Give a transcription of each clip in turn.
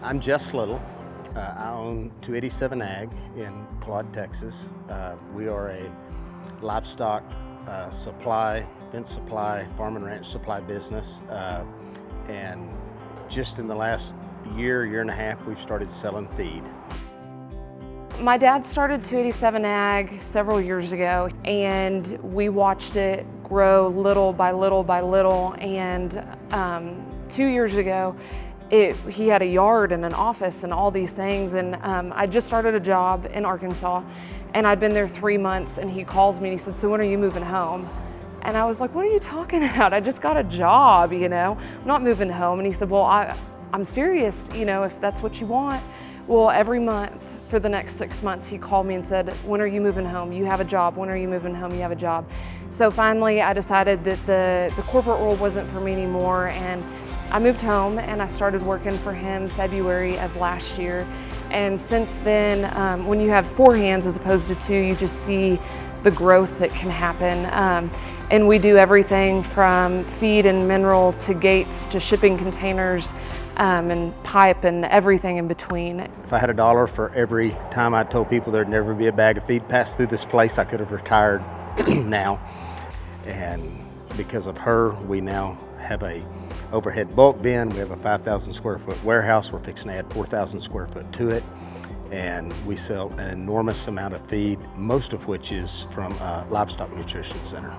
I'm Jess Little. I own 287 Ag in Claude, Texas. We are a livestock supply, fence supply, farm and ranch supply business. And just in the last year and a half, we've started selling feed. My dad started 287 Ag several years ago, and we watched it grow little by little by little. And 2 years ago, he had a yard and an office and all these things. And I just started a job in Arkansas, and I'd been there 3 months. And he calls me and he said, "So when are you moving home?" And I was like, "What are you talking about? I just got a job, I'm not moving home." And he said, "Well, I'm serious, if that's what you want." Well, every month for the next 6 months, he called me and said, "When are you moving home? You have a job. When are you moving home? You have a job." So finally, I decided that the corporate world wasn't for me anymore, and I moved home and I started working for him February of last year. And since then, when you have 4 hands as opposed to 2, you just see the growth that can happen. And we do everything from feed and mineral to gates to shipping containers and pipe and everything in between. If I had $1 for every time I told people there'd never be a bag of feed passed through this place, I could have retired now. And because of her, we now have a overhead bulk bin. We have a 5,000 square foot warehouse. We're fixing to add 4,000 square foot to it. And we sell an enormous amount of feed, most of which is from Livestock Nutrition Center.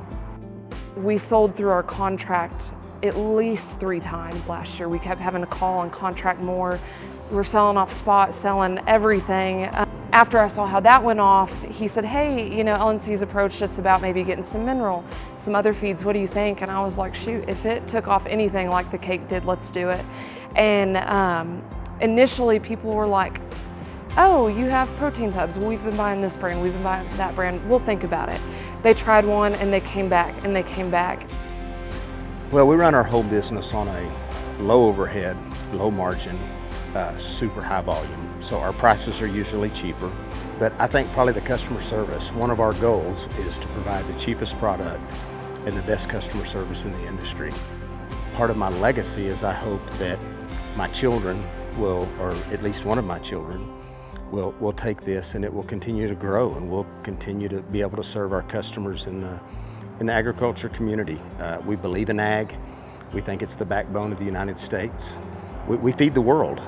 We sold through our contract at least 3 times last year. We kept having to call and contract more. We were selling off spot, selling everything. After I saw how that went off, he said, "Hey, LNC's approached us about maybe getting some mineral, some other feeds. What do you think?" And I was like, shoot, if it took off anything like the cake did, let's do it. And initially people were like, "Oh, you have protein tubs. Well, we've been buying this brand, we've been buying that brand. We'll think about it." They tried one and they came back and they came back. Well, we run our whole business on a low overhead, low margin, super high volume. So our prices are usually cheaper. But I think probably the customer service, one of our goals is to provide the cheapest product and the best customer service in the industry. Part of my legacy is I hope that my children will, or at least one of my children, will take this and it will continue to grow, and we'll continue to be able to serve our customers in the agriculture community. We believe in ag. We think it's the backbone of the United States. We feed the world.